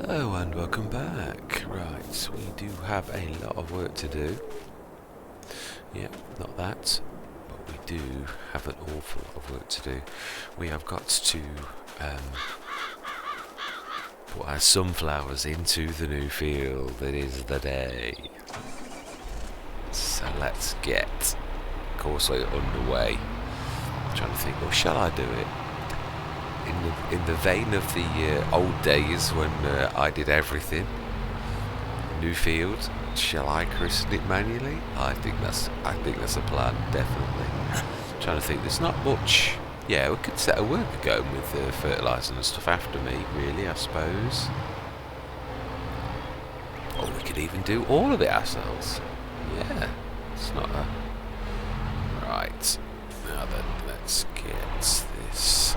Hello and welcome back. Right, we do have a lot of work to do. Yep, not that, but we do have an awful lot of work to do. We have got to put our sunflowers into the new field. It is the day. So let's get Causeway underway. I'm trying to think, or shall I do it? In the vein of the old days when I did everything. New field. Shall I christen it manually? I think that's a plan, definitely. Trying to think. There's not much. Yeah, we could set a worker going with the fertiliser and stuff after me. Really, I suppose. Or we could even do all of it ourselves. Yeah, it's not a right. Now then, let's get this.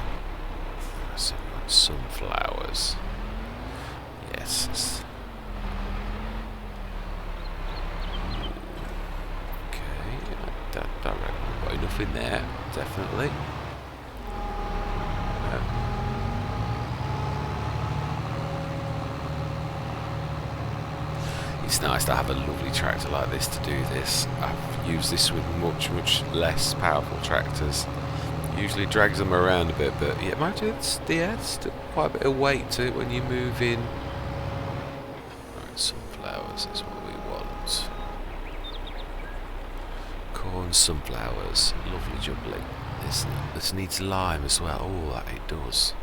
So we want sunflowers. Yes. Okay, I reckon we've got enough in there, definitely. It's nice to have a lovely tractor like this to do this. I've used this with much less powerful tractors. Usually drags them around a bit, but yeah, imagine it's still quite a bit of weight to it when you move in. Right, sunflowers is what we want. Corn, sunflowers, lovely jubbly. This needs lime as well. Oh, that it does.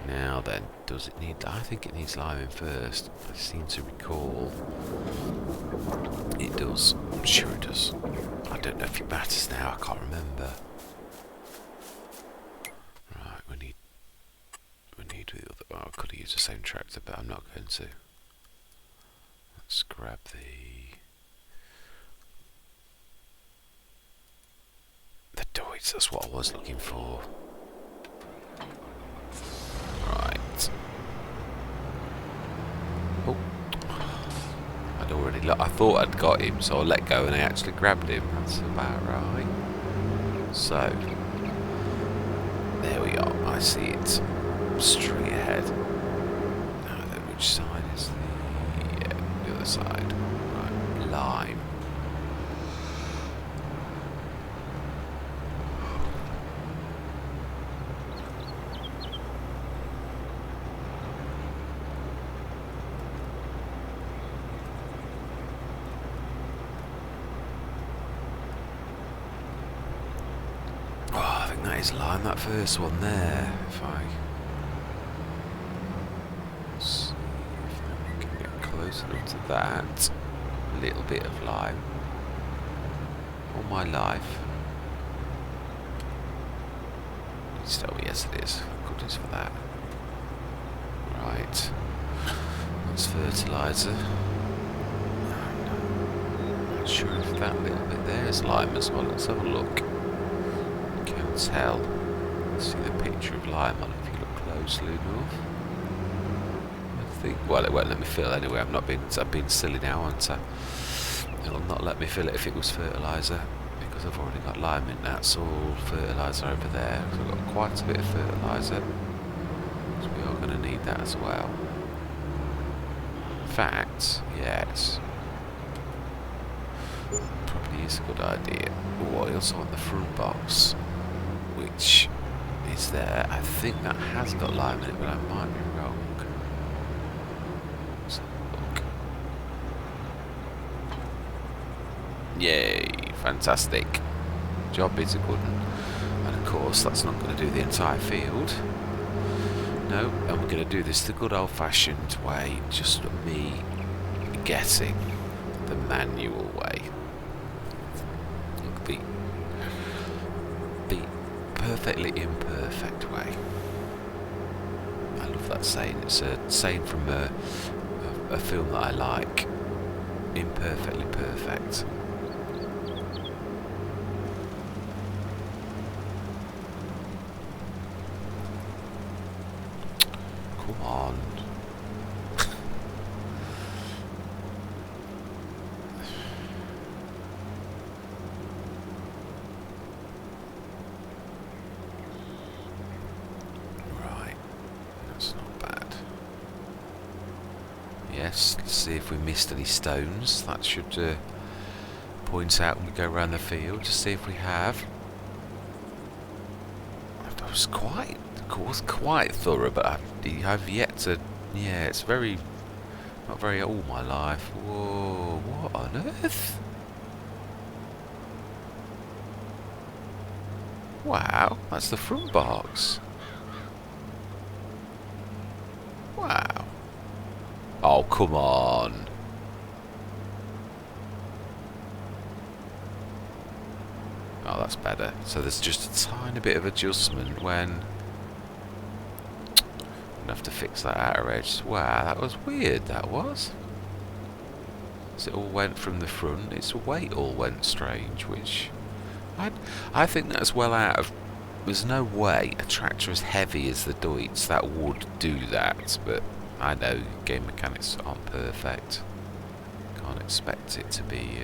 Now then, does it need? I think it needs liming first. I seem to recall it does. I'm sure it does. I don't know if it matters now. I can't remember. Right, we need the other. Oh, I could have used the same tractor, but I'm not going to. Let's grab the Deutz. That's what I was looking for. Right. Oh. I thought I'd got him, so I let go and I actually grabbed him. That's about right. So, there we are. I see it straight ahead. Now then, which side is the other side? Right, lime. That is lime, that first one there. If I see if I can get close enough to that, a little bit of lime. All my life. Please tell me yes it is. Goodness for that. Right. That's fertiliser. Not sure if that little bit there is lime as well. Let's have a look. Tell. See the picture of lime on it if you look closely enough. I think. Well, it won't let me fill anyway. I've been silly now, haven't I? It'll not let me fill it if it was fertiliser because I've already got lime in that. It's all fertiliser over there. So I've got quite a bit of fertiliser. So we are going to need that as well. In fact, yes. Probably is a good idea. Oh, I also want the front box, which is there. I think that has got lime in it, but I might be wrong. Let's have a look. Yay, fantastic. Job is a good one. And of course, that's not going to do the entire field. No, and we're going to do this the good old-fashioned way, just me getting the manual way. The perfectly imperfect way. I love that saying. It's a saying from a film that I like. Imperfectly perfect. Come on. Right. That's not bad. Yes, let's see if we missed any stones. That should point out when we go around the field to see if we have. That was quite thorough, but I've yet to. Yeah, it's not very all my life. Whoa, what on earth? Wow, that's the front box. Wow. Oh, come on. Oh, that's better. So there's just a tiny bit of adjustment when... I'll have to fix that outer edge. Wow, that was weird, that was. So it all went from the front. Its weight all went strange, which... I think that's well out of... There's no way a tractor as heavy as the Deutz that would do that, but I know game mechanics aren't perfect. Can't expect it to be...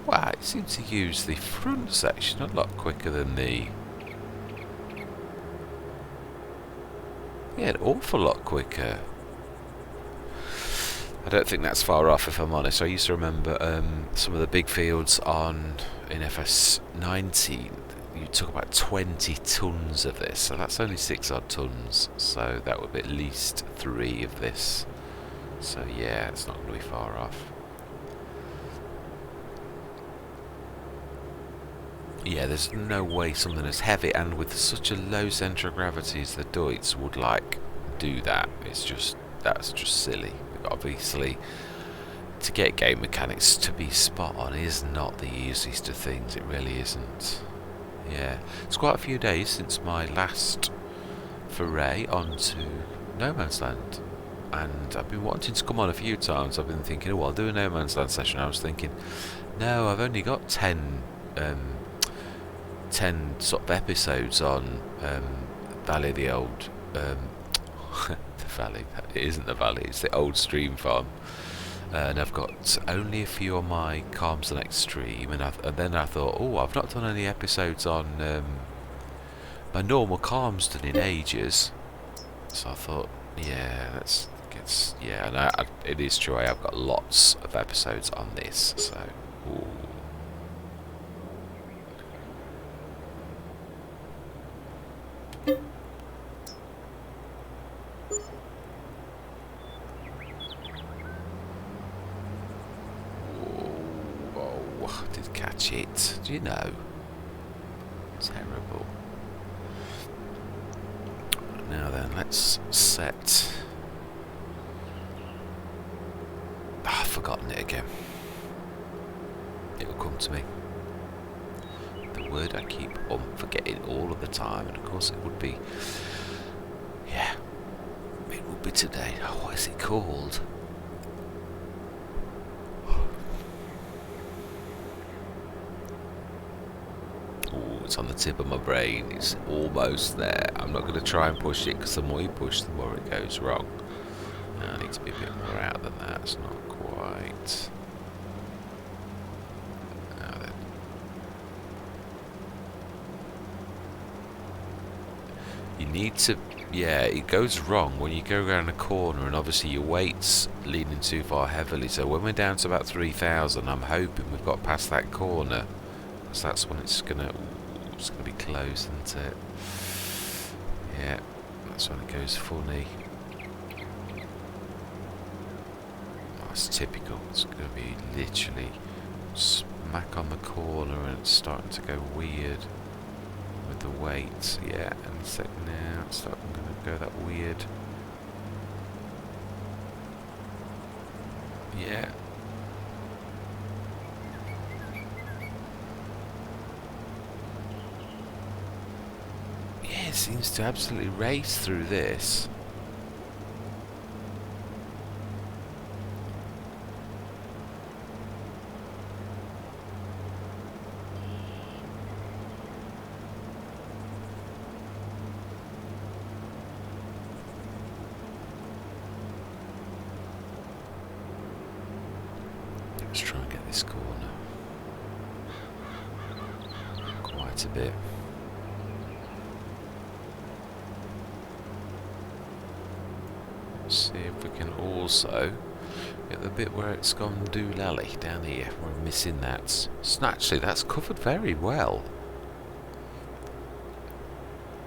Wow, it seems to use the front section a lot quicker than the... Yeah, an awful lot quicker. I don't think that's far off, if I'm honest. I used to remember some of the big fields in FS19. You took about 20 tons of this, so that's only 6 odd tons. So that would be at least 3 of this. So yeah, it's not going to be far off. Yeah, there's no way something as heavy and with such a low centre of gravity as the Deutz would do that. That's just silly. Obviously, to get game mechanics to be spot on is not the easiest of things. It really isn't. Yeah, it's quite a few days since my last foray onto No Man's Land, and I've been wanting to come on a few times. I've been thinking, oh, I'll do a No Man's Land session. I was thinking, no, I've only got 10 sort of episodes on Valley of the Old the Valley. It isn't the Valley, it's the old stream farm, and I've got only a few on my Calms the Next Stream, and then I thought, oh, I've not done any episodes on my normal Calmsden in ages, so I thought, yeah, and it is true, I have got lots of episodes on this, so ooh. Did catch it. Do you know? Terrible. Now then, let's set... I've forgotten it again. It will come to me. The word I keep on forgetting all of the time, and of course it would be... Yeah. It would be today. Oh, what is it called? It's on the tip of my brain. It's almost there. I'm not going to try and push it, because the more you push, the more it goes wrong. I need to be a bit more out than that. It's not quite. Now then. You need to... Yeah, it goes wrong when you go around a corner, and obviously your weight's leaning too far heavily. So when we're down to about 3,000, I'm hoping we've got past that corner, because that's when it's going to be close, isn't it? Yeah, that's when it goes funny. That's typical. It's going to be literally smack on the corner, and it's starting to go weird with the weight. Yeah, and a second now, it's starting to go that weird. Yeah. It seems to absolutely race through this. Let's try and get this corner. Quite a bit. see if we can also get the bit where it's gone doolally down here. We're missing that. So actually, that's covered very well.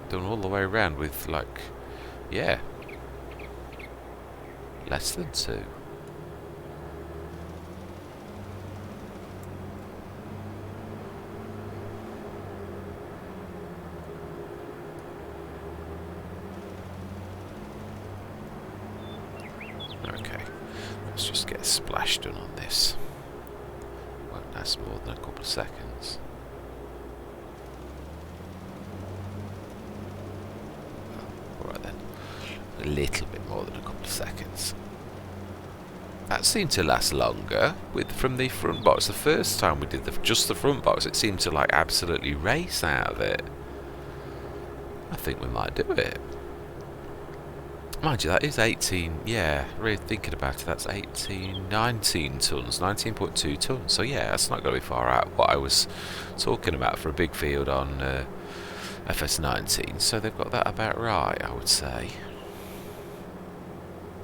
Done all the way around with, like, yeah, less than 2. Okay, let's just get a splash done on this. Won't last more than a couple of seconds. Alright then, a little bit more than a couple of seconds. That seemed to last longer from the front box. The first time we did just the front box, it seemed to like absolutely race out of it. I think we might do it. Mind you, that is 18, yeah, really thinking about it, that's 19 tons, 19.2 tons, so yeah, that's not going to be far out what I was talking about for a big field on FS19, so they've got that about right, I would say.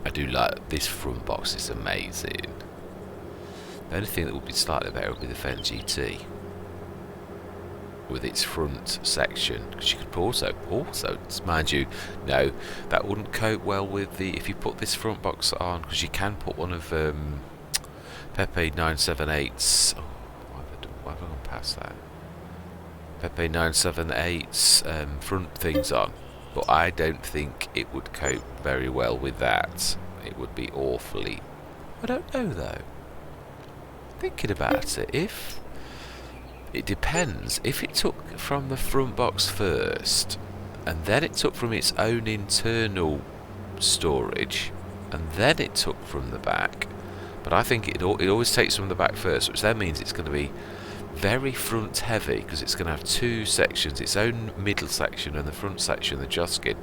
I do like this front box, it's amazing. The only thing that would be slightly better would be the Fendt GT. With its front section, because you could also, mind you, no, that wouldn't cope well with the, if you put this front box on, because you can put one of Pepe 978's, oh, why have I gone past that? Pepe 978's front things on, but I don't think it would cope very well with that. It would be awfully, I don't know though, thinking about it, if it depends. If it took from the front box first, and then it took from its own internal storage, and then it took from the back, but I think it always takes from the back first, which then means it's going to be very front heavy, because it's going to have 2 sections, its own middle section and the front section, the Joskin.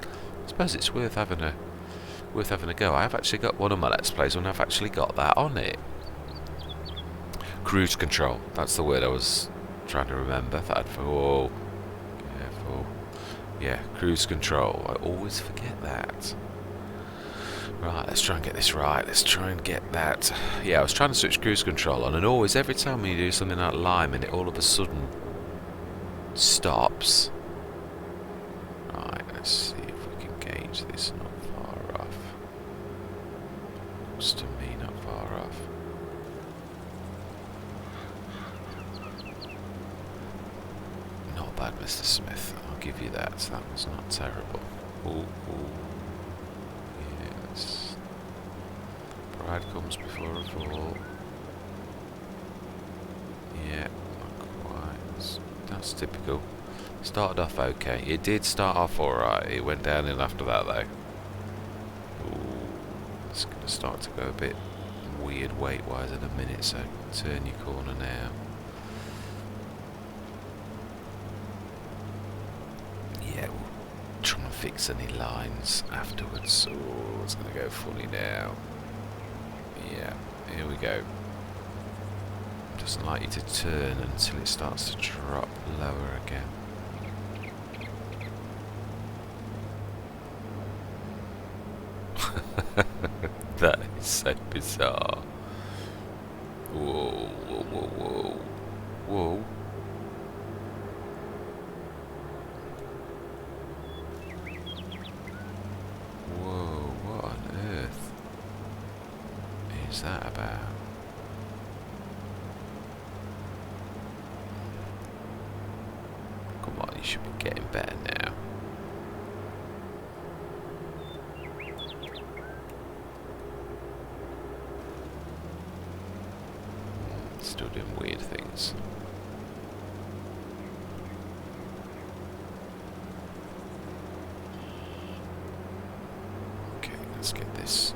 I suppose it's worth having a go. I have actually got one of my Let's Plays when I've actually got that on it. Cruise control, that's the word I was trying to remember. That careful. Yeah, cruise control. I always forget that. Right, let's try and get this right. Let's try and get that. Yeah, I was trying to switch cruise control on, and always every time you do something like lime and it all of a sudden stops. Right, let's see if we can gauge this. Not far off. Looks to me not far off. Bad, Mr. Smith. I'll give you that. That was not terrible. Ooh. Yes. Pride comes before a fall. Yeah, not quite. That's typical. Started off okay. It did start off alright. It went down in after that though. Ooh. It's going to start to go a bit weird weight-wise in a minute, so turn your corner now. Yeah, we'll try and fix any lines afterwards. Oh, it's going to go funny now. Yeah, here we go. Doesn't like you to turn until it starts to drop lower again. That is so bizarre. Whoa, whoa, whoa, whoa. Whoa. What on earth is that about? Come on, you should be getting better now. Still doing weird things. Let's get this,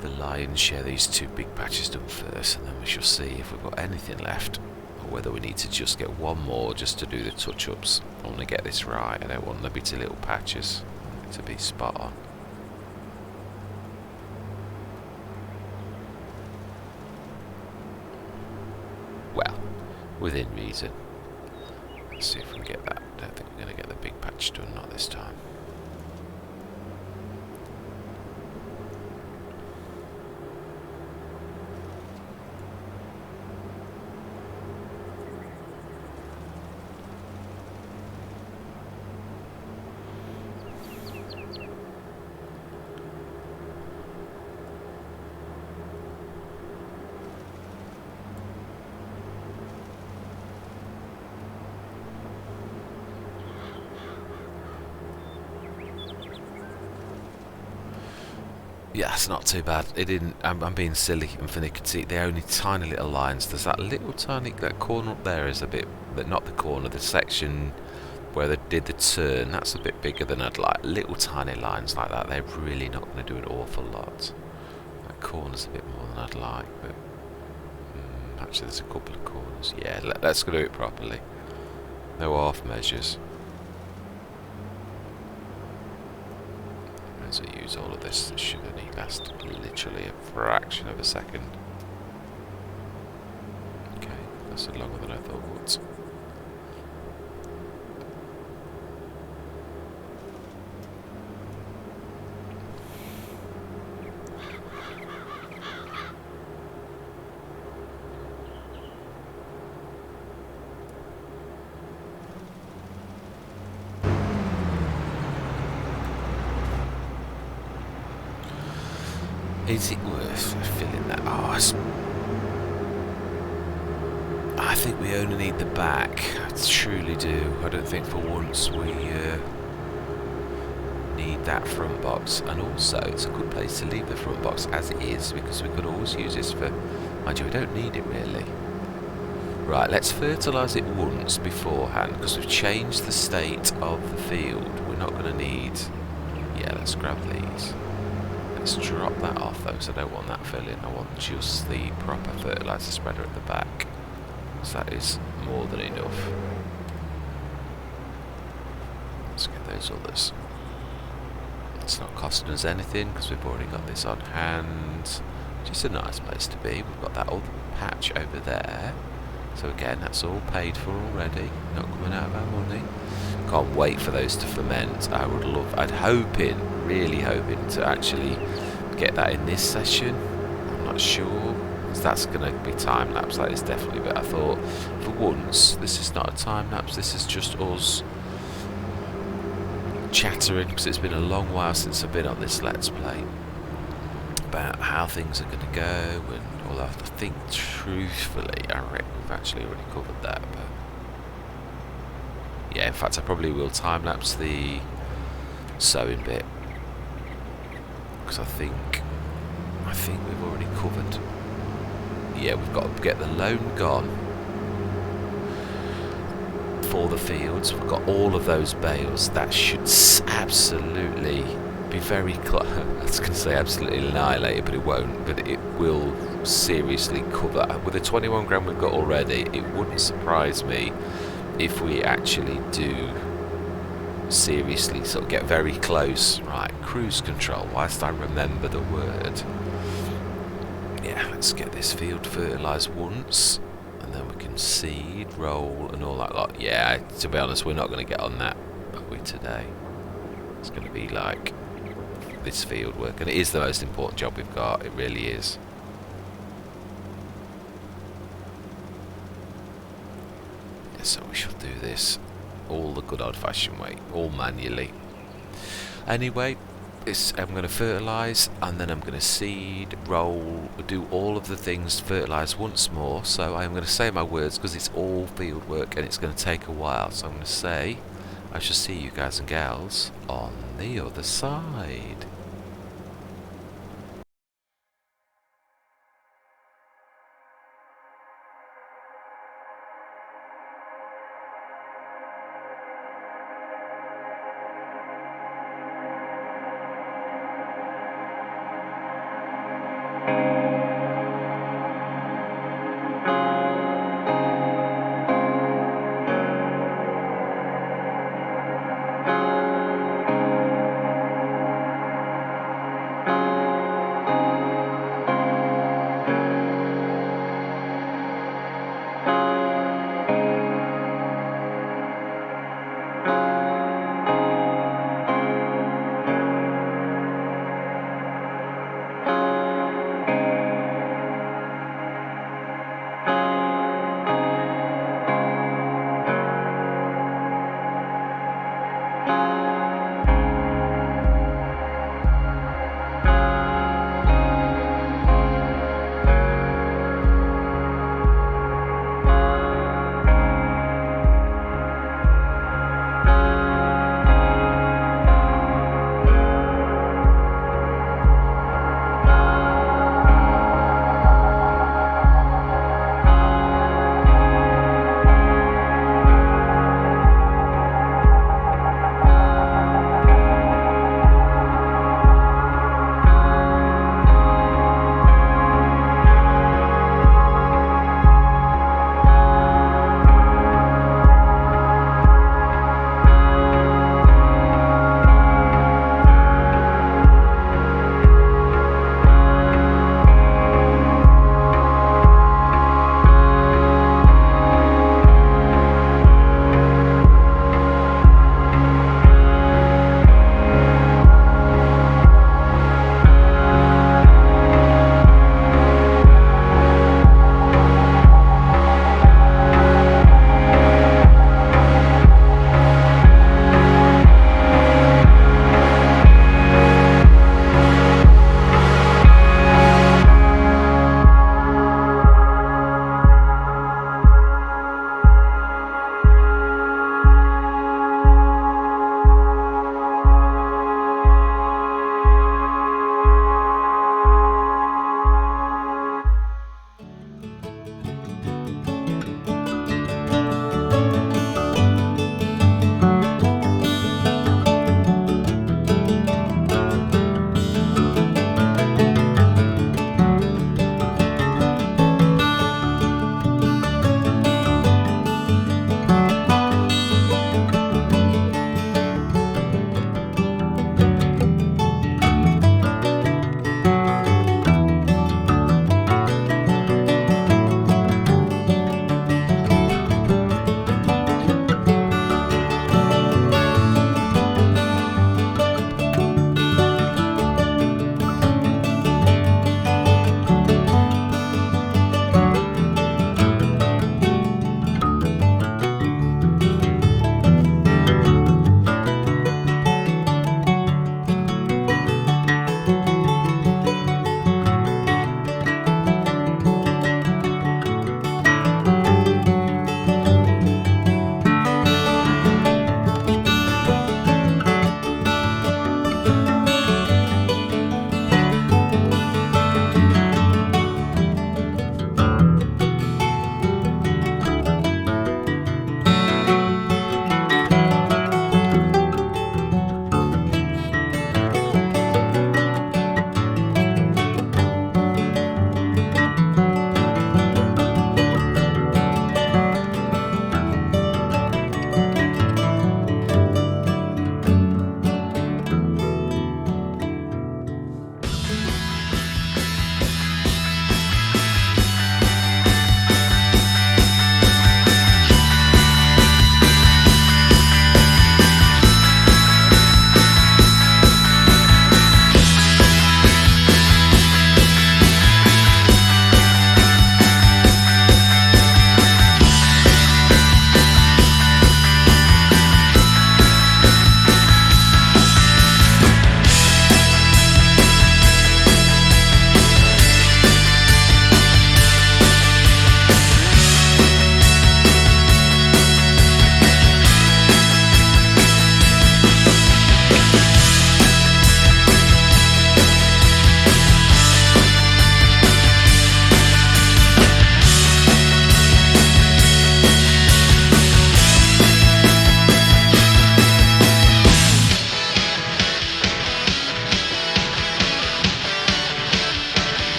the lion's share, these 2 big patches done first, and then we shall see if we've got anything left, or whether we need to just get one more just to do the touch-ups. I want to get this right. I don't want the bitty little patches. I want it to be spot on. Well, within reason. Let's see if we can get that. I don't think we're going to get the big patch done, not this time. Yeah, it's not too bad. It didn't. I'm being silly and finicky. They're only tiny little lines. There's that little tiny that corner up there is a bit, but not the corner. The section where they did the turn. That's a bit bigger than I'd like. Little tiny lines like that. They're really not going to do an awful lot. That corner's a bit more than I'd like, but actually there's a couple of corners. Yeah, let's go do it properly. No half measures. As I use all of this, it should only last literally a fraction of a second. Okay, that's longer than I thought. Is it worth filling that? Oh, I think we only need the back. I truly do. I don't think for once we need that front box. And also, it's a good place to leave the front box as it is, because we could always use this for... Mind you, we don't need it really. Right, let's fertilise it once beforehand, because we've changed the state of the field. We're not going to need... Yeah, let's grab these. Let's drop that off though, because I don't want that filling. I want just the proper fertiliser spreader at the back. So that is more than enough. Let's get those others. It's not costing us anything because we've already got this on hand. Just a nice place to be. We've got that other patch over there. So again, that's all paid for already. Not coming out of our money. Can't wait for those to ferment. Really hoping to actually get that in this session. I'm not sure. That's going to be time lapse, that is definitely, but I thought for once this is not a time lapse, this is just us chattering, because it's been a long while since I've been on this Let's Play, about how things are going to go and all that. I think truthfully I reckon we've actually already covered that, but yeah, in fact I probably will time lapse the sewing bit, because I think we've already covered. Yeah, we've got to get the loan gone for the fields. We've got all of those bales. That should absolutely be very close. I was going to say absolutely annihilated, but it won't. But it will seriously cover. With the 21 grand we've got already, it wouldn't surprise me if we actually do seriously sort of get very close. Right, cruise control, whilst I remember the word. Yeah, let's get this field fertilised once, and then we can seed, roll, and all that lot. Yeah, to be honest, we're not going to get on that, are we, today? It's going to be like this field work, and it is the most important job we've got. It really is. Yeah, so we shall do this all the good old-fashioned way, all manually. Anyway. I'm going to fertilise, and then I'm going to seed, roll, do all of the things, fertilise once more. So I'm going to say my words because it's all field work and it's going to take a while. So I'm going to say, I shall see you guys and gals on the other side.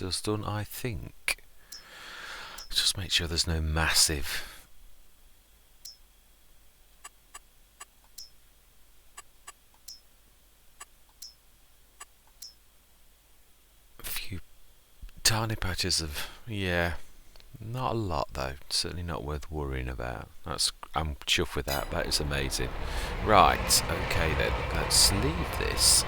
is us done, I think. Just make sure there's no massive few tiny patches of, yeah, not a lot though, certainly not worth worrying about. I'm chuffed with that, that is amazing. Right, okay then, let's leave this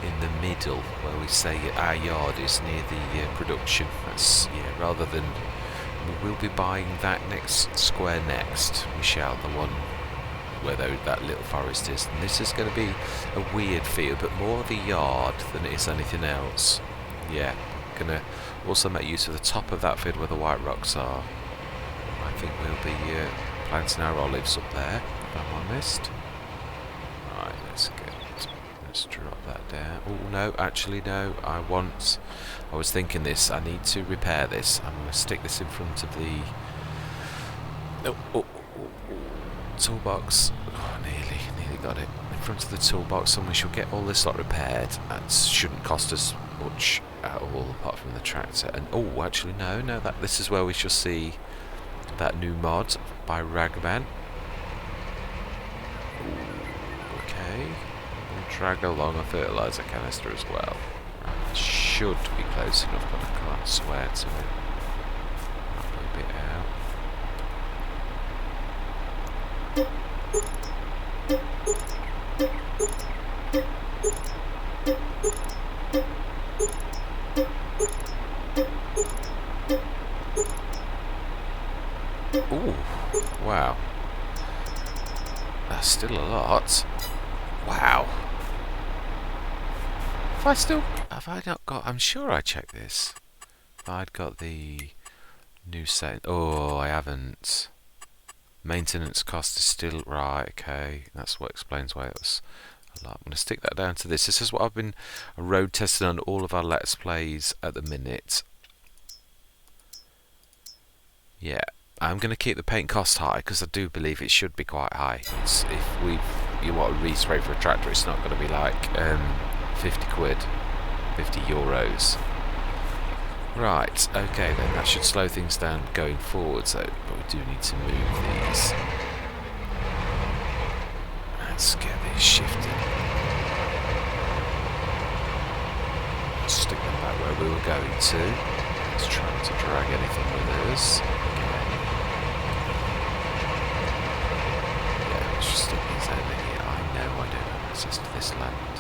in the middle where we say our yard is near the production. That's, yeah, rather than, we'll be buying that next square next, we shall, the one where that little forest is, and this is going to be a weird field, but more the yard than it is anything else. Yeah, gonna also make use of the top of that field where the white rocks are. I think we'll be planting our olives up there, if I'm honest. Right, let's drop that down. Oh no, actually no, I was thinking this, I need to repair this. I'm going to stick this in front of the toolbox. Oh, nearly got it. In front of the toolbox, and we shall get all this lot repaired. That shouldn't cost us much at all, apart from the tractor. And oh, actually no, this is where we shall see that new mod by Ragman. Ooh, okay. We'll drag along a fertiliser canister as well. Right, should be close enough, but I can't swear to it. I'll put a bit out. Ooh, wow. That's still a lot. Wow. Have I not got, I'm sure I checked this. I'd got the new set. Oh, I haven't. Maintenance cost is still, right, okay. That's what explains why it was a lot. I'm going to stick that down to this. This is what I've been road testing on all of our Let's Plays at the minute. Yeah. I'm going to keep the paint cost high because I do believe it should be quite high. You want a respray for a tractor, it's not going to be like 50 quid, 50 euros. Right, okay then, that should slow things down going forwards though, but we do need to move these. Let's get these shifted. Stick them back where we were going to. Let's try not to drag anything with us. Stick these over here. I know I don't have access to this land.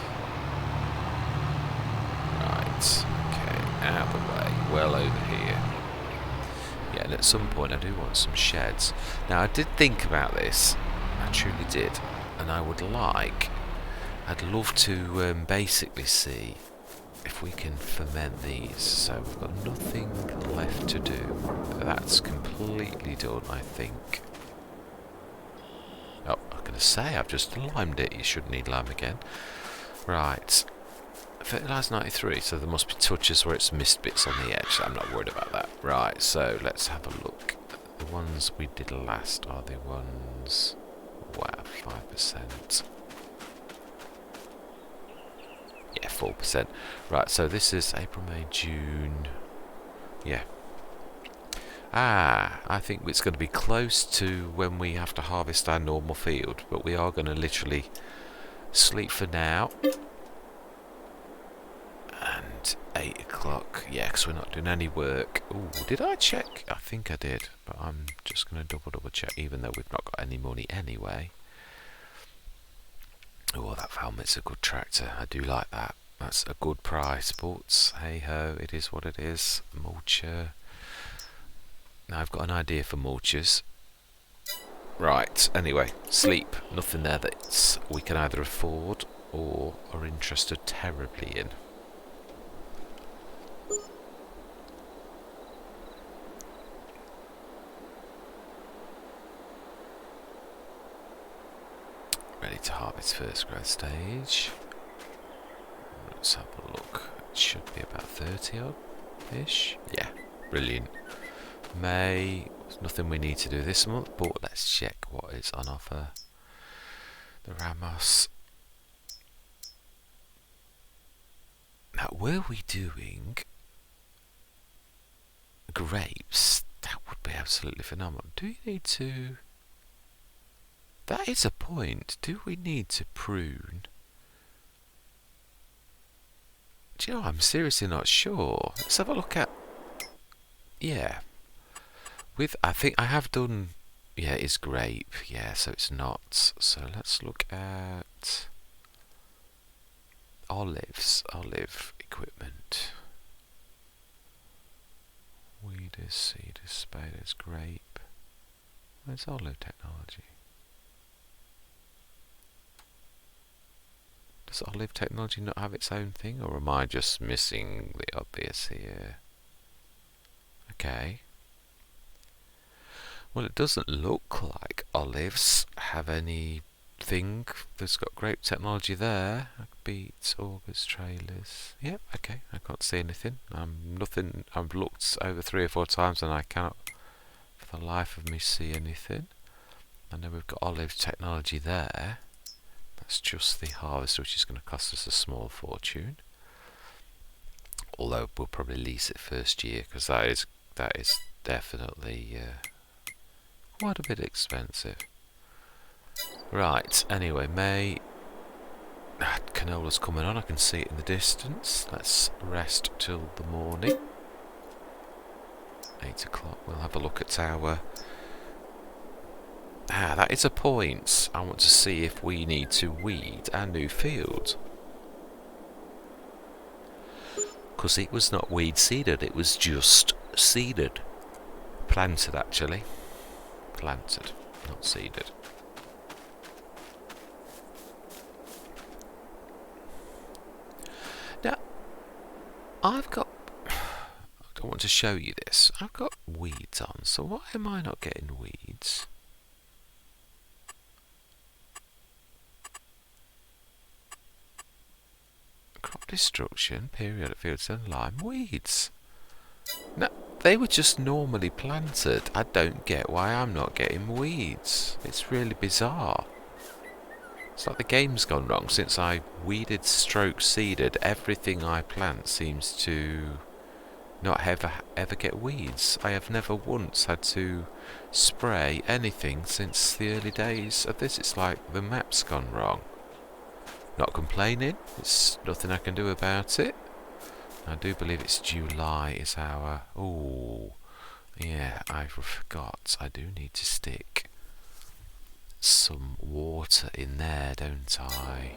Right, okay, out of the way, well over here. Yeah, and at some point I do want some sheds. Now I did think about this, I truly did, and I'd love to basically see if we can ferment these. So we've got nothing left to do. That's completely done, I think. Oh, I'm going to say I've just limed it. You should need lime again. Right. Fertilizer 93, so there must be touches where it's missed bits on the edge. I'm not worried about that. Right, so let's have a look. The ones we did last are the ones... Wow, 5%. Yeah, 4%. Right, so this is April, May, June... Yeah. I think it's going to be close to when we have to harvest our normal field, but we are going to literally sleep for now. And 8 o'clock, yeah, because we're not doing any work. Ooh, did I check? I think I did, but I'm just going to double check, even though we've not got any money anyway. Oh, that Valmet's a good tractor. I do like that. That's a good price, but hey ho, it is what it is. Mulcher. Now I've got an idea for mulchers. Right, anyway, sleep. Nothing there that we can either afford or are interested terribly in. Ready to harvest first growth stage. Let's have a look. It should be about 30 odd-ish. Yeah, brilliant. May, there's nothing we need to do this month, but let's check what is on offer. The Ramos. Now, were we doing grapes, that would be absolutely phenomenal. Do you need to... That is a point. Do we need to prune? Do you know, I'm seriously not sure. Let's have a look at... Yeah. I think I have done... Yeah, it is grape. Yeah, so it's not. So let's look at... Olives. Olive equipment. Weeders, seeders, spaders, grape. Where's olive technology? Does olive technology not have its own thing, or am I just missing the obvious here? Okay. Well, it doesn't look like olives have anything that's got grape technology there. Beets, augers, trailers. Yep, okay. I can't see anything. Nothing. I've looked over 3 or 4 times and I cannot, for the life of me, see anything. I know we've got olive technology there. That's just the harvester, which is going to cost us a small fortune. Although we'll probably lease it first year, because that is definitely quite a bit expensive. Right. Anyway, May. Canola's coming on. I can see it in the distance. Let's rest till the morning. 8 o'clock. We'll have a look at our... that is a point. I want to see if we need to weed our new field. Because it was not weed seeded, it was just seeded. Planted, actually. Planted, not seeded. Now, I want to show you this. I've got weeds on, so why am I not getting weeds? Crop destruction, periodic fields and lime weeds. No, they were just normally planted. I don't get why I'm not getting weeds. It's really bizarre. It's like the game's gone wrong. Since I weeded stroke seeded, everything I plant seems to not ever get weeds. I have never once had to spray anything since the early days of this. It's like the map's gone wrong. Not complaining, it's nothing I can do about it. I do believe it's July is our... Oh, yeah, I forgot. I do need to stick some water in there, don't I?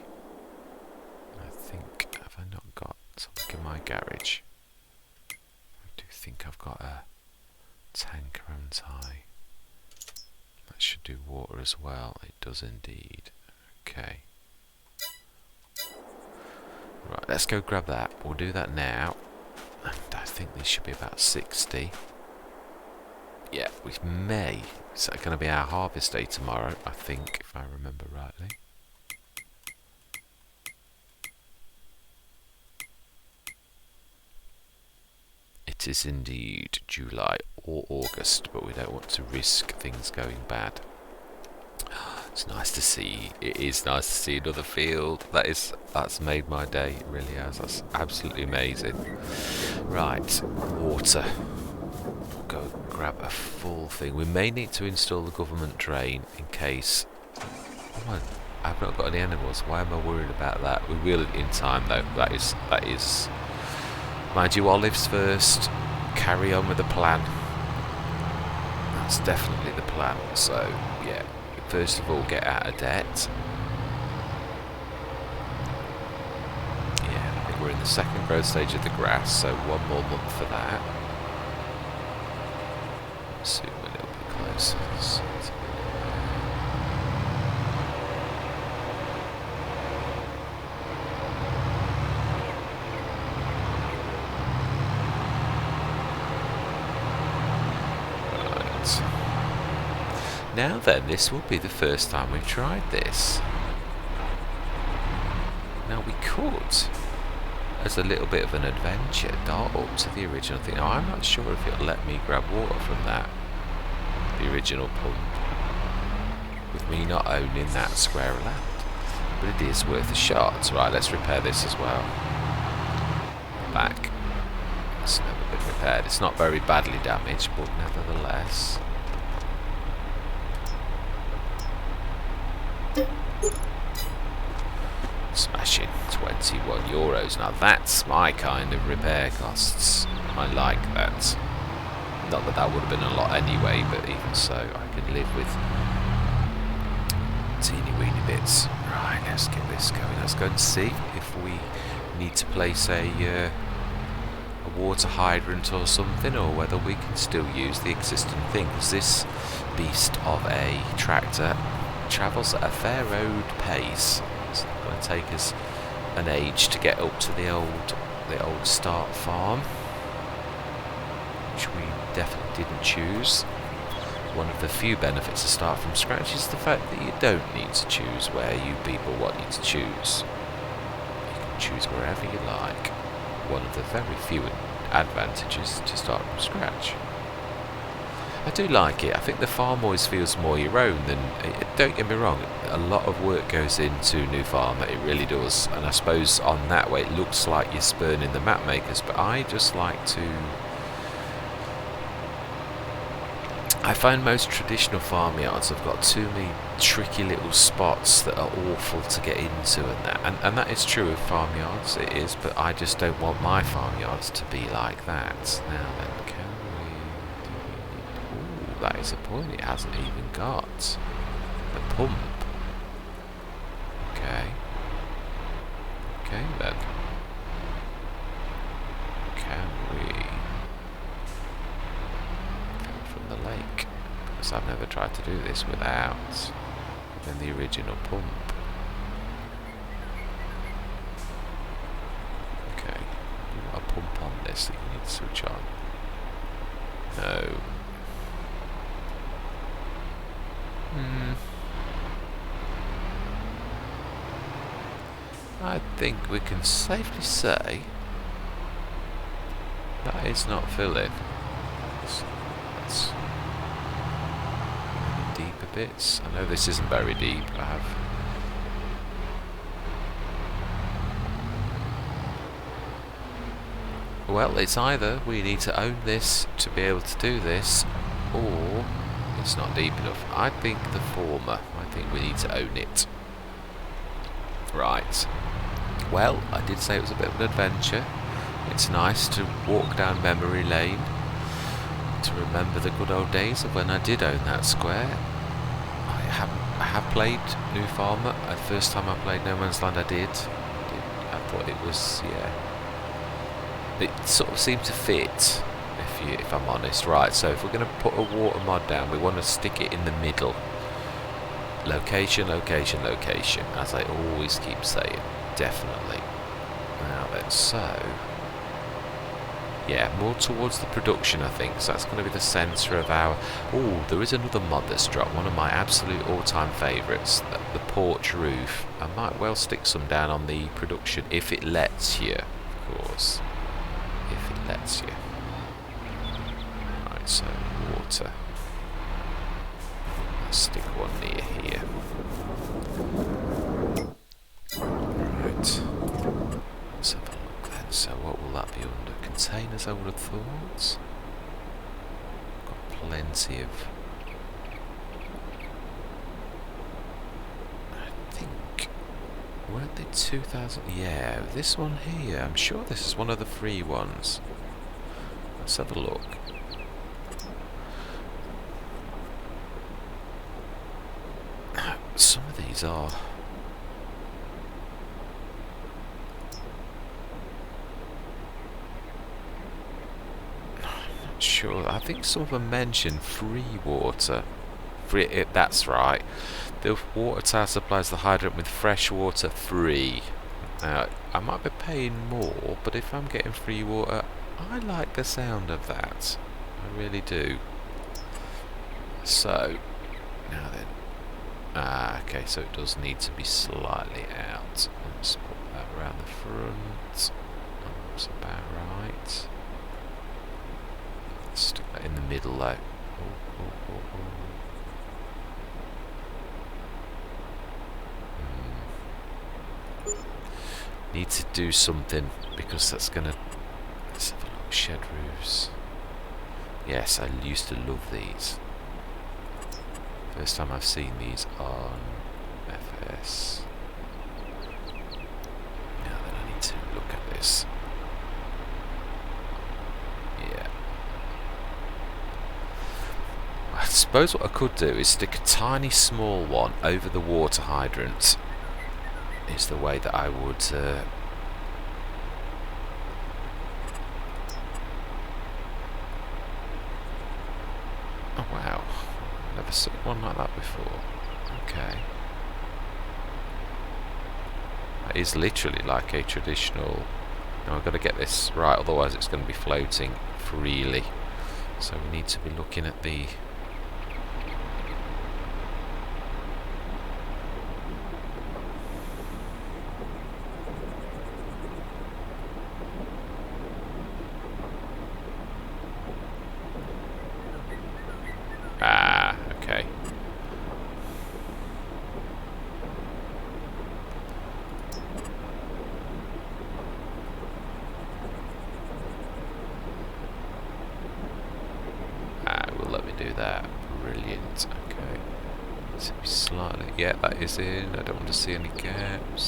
I think, have I not got... Look in my garage. I do think I've got a tank, haven't I? That should do water as well. It does indeed. Okay. Right, let's go grab that. We'll do that now. And I think these should be about 60. Yeah, we may. It's going to be our harvest day tomorrow, I think, if I remember rightly. It is indeed July or August, but we don't want to risk things going bad. It's nice to see. It is nice to see another field. That's made my day. It really has. That's absolutely amazing. Right, water. We'll go grab a full thing. We may need to install the government drain in case. Oh, I've not got any animals. Why am I worried about that? We will in time though. That is. Mind you, olives first. Carry on with the plan. That's definitely the plan. So yeah. First of all, get out of debt. Yeah, I think we're in the second growth stage of the grass, so 1 more month for that. Let's see, we're a little bit closer. Now then, this will be the first time we've tried this. Now we could, as a little bit of an adventure, dart up to the original thing. Now I'm not sure if it'll let me grab water from that, the original pump, with me not owning that square of land. But it is worth a shot. Right, let's repair this as well. Back. Let's have a bit of repair. repaired. It's not very badly damaged, but nevertheless. Smashing, €21. Now that's my kind of repair costs. I like that. Not that that would have been a lot anyway, but even so, I could live with teeny weeny bits. Right, let's get this going. Let's go and see if we need to place a water hydrant or something, or whether we can still use the existing thing. Because this beast of a tractor travels at a fair old pace. It's going to take us an age to get up to the old start farm, which we definitely didn't choose. One of the few benefits to start from scratch is the fact that you don't need to choose where you people want you to choose. You can choose wherever you like. One of the very few advantages to start from scratch. I do like it. I think the farm always feels more your own than... Don't get me wrong, a lot of work goes into New Farmer, it really does. And I suppose on that way it looks like you're spurning the map makers, but I just like to... I find most traditional farmyards have got too many tricky little spots that are awful to get into and that. And that is true of farmyards, it is, but I just don't want my farmyards to be like that. Now then, can we... Ooh, that is a point, it hasn't even got the pump. Okay. Okay then. Can we... from the lake? Because I've never tried to do this without the original pump. Okay. You've got a pump on this that you need to switch on. No. I think we can safely say that it's not filling. Let's deeper bits. I know this isn't very deep. I have. Well, it's either we need to own this to be able to do this, or it's not deep enough. I think the former. I think we need to own it. Right. Well, I did say it was a bit of an adventure. It's nice to walk down memory lane to remember the good old days of when I did own that square. I have played New Farmer. The first time I played No Man's Land I did. I thought it was, yeah. It sort of seemed to fit, if I'm honest. Right, so if we're going to put a water mod down, we want to stick it in the middle. Location, location, location, as I always keep saying. Definitely. Now then, so... yeah, more towards the production, I think. So that's going to be the centre of our... oh, there is another mod that's dropped. One of my absolute all-time favourites. The porch roof. I might well stick some down on the production, if it lets you, of course. If it lets you. Right, so water. Let's stick one near here. Right. Let's have a look then. So what will that be under? Containers, I would have thought. Got plenty of... I think... weren't they 2,000? Yeah, this one here. I'm sure this is one of the free ones. Let's have a look. Some of these are... sure, I think some of them mention free water. Free, that's right. The water tower supplies the hydrant with fresh water free. Now, I might be paying more, but if I'm getting free water, I like the sound of that. I really do. So, now then. Okay, so it does need to be slightly out. Let's put that around the front. That's about right. Stick that in the middle though. Need to do something because that's gonna... let's have a look. shed roofs. Yes, I used to love these. First time I've seen these on FS. Now then I need to look at this. Yeah. I suppose what I could do is stick a tiny small one over the water hydrant. Is the way that I would oh wow, never seen one like that before. Okay. That is literally like a traditional... Now I've got to get this right, otherwise it's going to be floating freely. So we need to be looking at the... Ah, okay. Ah, it will let me do that. Brilliant. Okay. So slightly... Yeah, that is in. I don't want to see any gaps.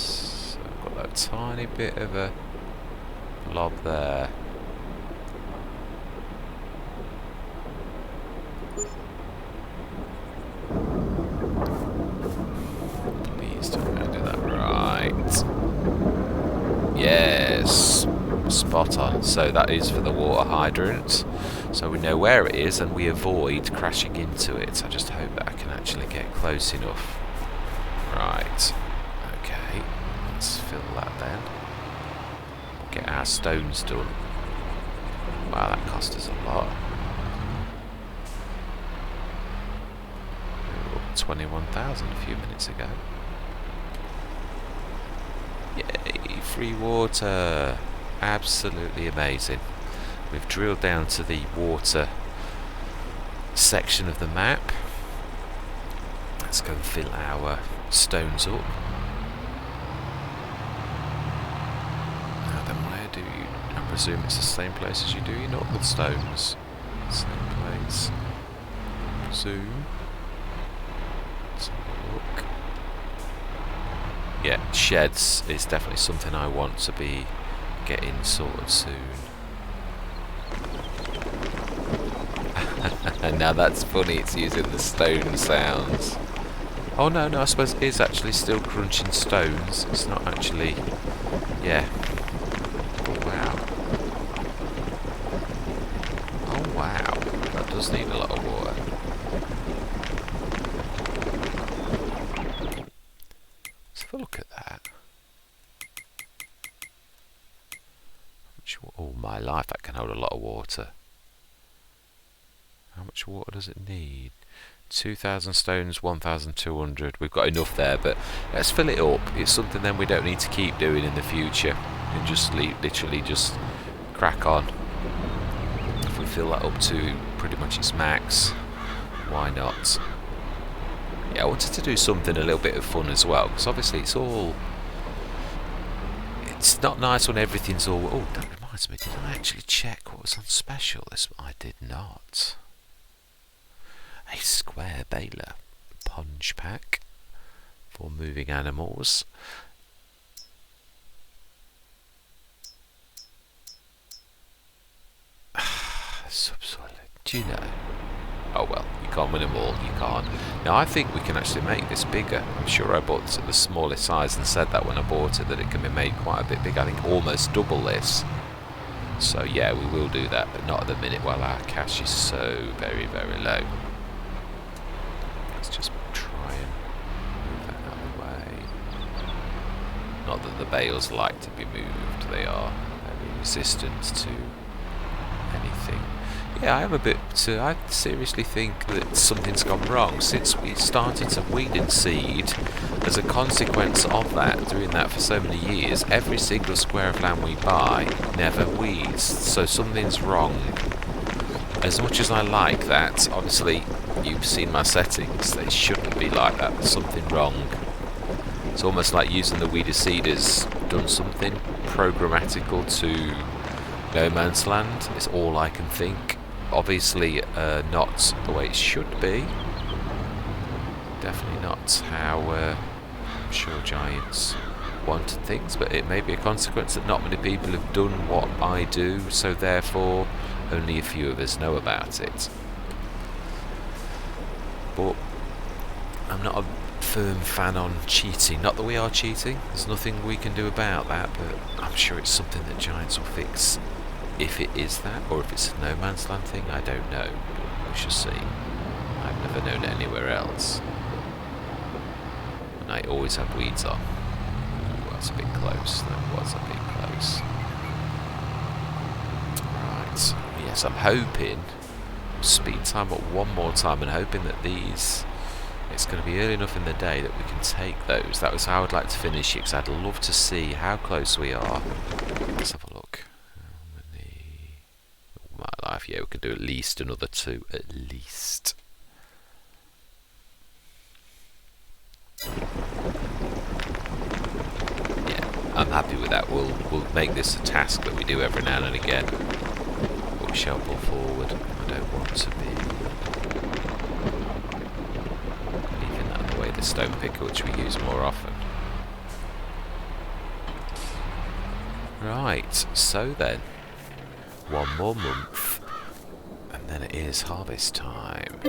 So I've got that tiny bit of a blob there. Please tell me I do that right. Yes, spot on. So that is for the water hydrant. So we know where it is and we avoid crashing into it. I just hope that I can actually get close enough. Right. Okay. Let's fill that then. Get our stones done. Wow, that cost us a lot. 21,000 a few minutes ago. Yay, free water. Absolutely amazing. We've drilled down to the water section of the map. Let's go and fill our stones up. Now then, where do you... I presume it's the same place as you do your normal stones. Same place. Zoom. Let's have a look. Yeah, sheds is definitely something I want to be getting sorted soon. And now that's funny, it's using the stone sounds. Oh no, I suppose it is actually still crunching stones. It's not actually... Yeah. Oh wow. Oh wow. That does need a lot of water. Let's have a look at that. Oh my life, that can hold a lot of water. How much water does it need? 2,000 stones, 1,200. We've got enough there, but let's fill it up. It's something then we don't need to keep doing in the future. And just literally just crack on. If we fill that up to pretty much its max, why not? Yeah, I wanted to do something a little bit of fun as well, because obviously it's all... It's not nice when everything's all... Oh, that reminds me, did I actually check what was on special? This I did not. A square baler punch pack for moving animals. Subsoil. Do you know? Oh well, you can't win them all, you can't. Now I think we can actually make this bigger. I'm sure I bought this at the smallest size and said that when I bought it, that it can be made quite a bit bigger. I think almost double this. So yeah, we will do that, but not at the minute while our cash is so very, very low. Let's just try and move that out of the way. Not that the bales like to be moved, they are very resistant to anything. Yeah, I am a bit... I seriously think that something's gone wrong since we started to weed and seed. As a consequence of that, doing that for so many years, every single square of land we buy never weeds. So something's wrong. As much as I like that, obviously you've seen my settings, they shouldn't be like that. There's something wrong. It's almost like using the weeder seeders done something programmatical to No Man's Land is all I can think. Obviously not the way it should be. Definitely not how I'm sure Giants wanted things, but it may be a consequence that not many people have done what I do, so therefore only a few of us know about it. But I'm not a firm fan on cheating. Not that we are cheating, there's nothing we can do about that, but I'm sure it's something that Giants will fix. If it is that, or if it's a No Man's Land thing, I don't know, but we shall see. I've never known it anywhere else. And I always have weeds on. Ooh, that's a bit close. That was a bit close. Right. Yes, I'm hoping speed time up one more time and hoping that these, it's going to be early enough in the day that we can take those. That was how I'd like to finish it, because I'd love to see how close we are. Let's have a look. My life, yeah, we can do at least another 2, at least. Yeah, I'm happy with that. We'll make this a task that we do every now and again. But we shall pull forward. I don't want to be leaving that in the way the stone picker, which we use more often. Right, so then, one more month, and then it is harvest time.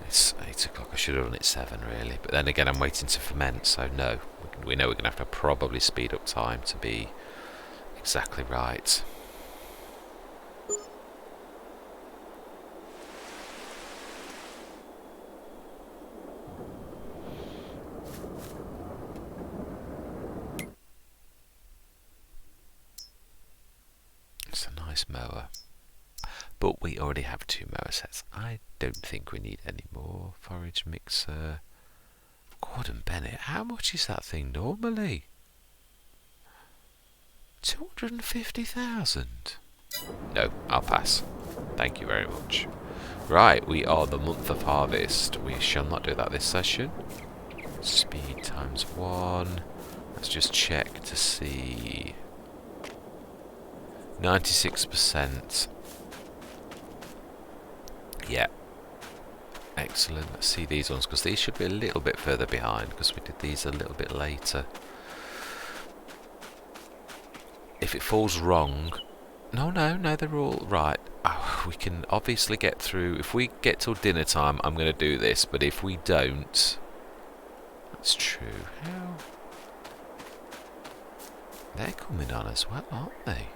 It's 8 o'clock, I should have done it 7 really, but then again I'm waiting to ferment, so no, we know we're going to have to probably speed up time to be exactly right. It's a nice mower. But we already have 2 mower sets. I don't think we need any more. Forage mixer. Gordon Bennett, how much is that thing normally? 250,000. No, I'll pass. Thank you very much. Right, we are the month of harvest. We shall not do that this session. Speed times 1. Let's just check to see. 96%. Yeah. Excellent. Let's see these ones, because these should be a little bit further behind, because we did these a little bit later. If it falls wrong... No, they're all right. Oh, we can obviously get through. If we get till dinner time, I'm going to do this, but if we don't... That's true. How... They're coming on as well, aren't they?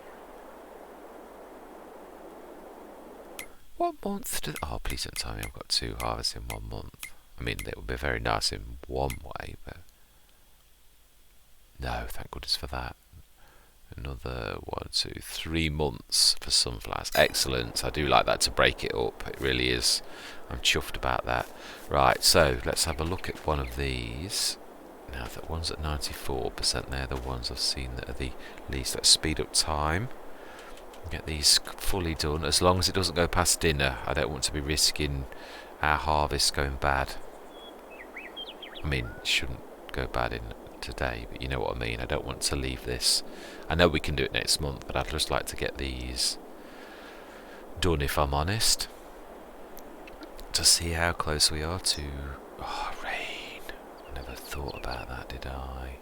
What month did... Oh, please don't tell me I've got 2 harvests in 1 month. I mean, it would be very nice in one way, but... No, thank goodness for that. Another 1, 2, 3 months for sunflowers. Excellent. I do like that to break it up. It really is. I'm chuffed about that. Right, so let's have a look at one of these. Now, that one's at 94%. They're the ones I've seen that are the least. Let's speed up time. Get these fully done, as long as it doesn't go past dinner. I don't want to be risking our harvest going bad. I mean, it shouldn't go bad in today, but you know what I mean. I don't want to leave this. I know we can do it next month, but I'd just like to get these done, if I'm honest, to see how close we are to... Oh, rain. I never thought about that, did I?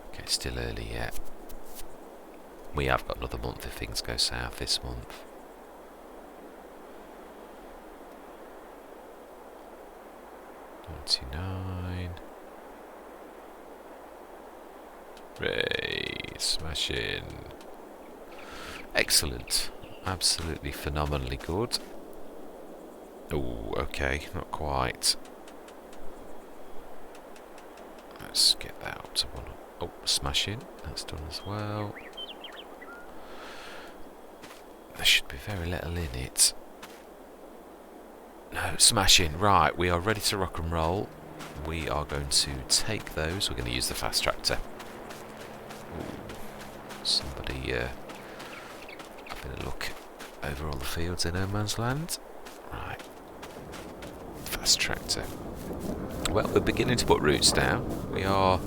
Okay, it's still early yet. We have got another month if things go south this month. $99. Ray, smashing. Excellent. Absolutely phenomenally good. Oh, okay, not quite. Let's get that up to 1. Oh, smashing. That's done as well. There should be very little in it. No, smashing. Right, we are ready to rock and roll. We are going to take those. We're going to use the fast tractor. Ooh, somebody having a look over all the fields in No Man's Land. Right. Fast tractor. Well, we're beginning to put roots down. We are...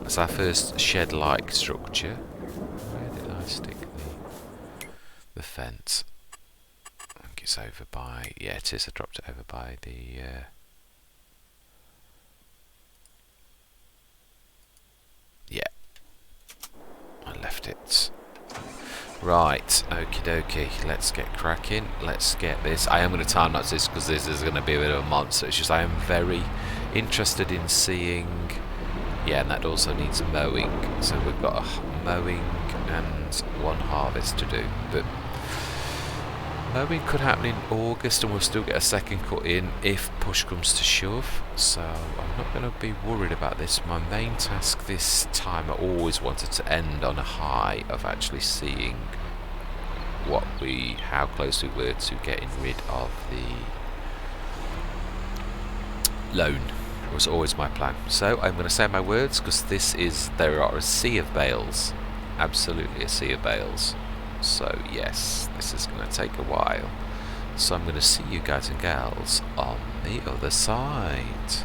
That's our first shed-like structure. the fence. I think it's over by, yeah it is, I dropped it over by the yeah, I left it. Right, okie dokie, let's get cracking, let's get this. I am going to time lapse this because this is going to be a bit of a monster. It's just I am very interested in seeing, yeah, and that also needs mowing. So we've got a mowing and one harvest to do, but mowing could happen in August and we'll still get a second cut in if push comes to shove, so I'm not going to be worried about this. My main task this time, I always wanted to end on a high of actually seeing how close we were to getting rid of the loan. It was always my plan. So I'm going to say my words because there are a sea of bales, absolutely a sea of bales. So yes, this is going to take a while. So I'm going to see you guys and gals on the other side.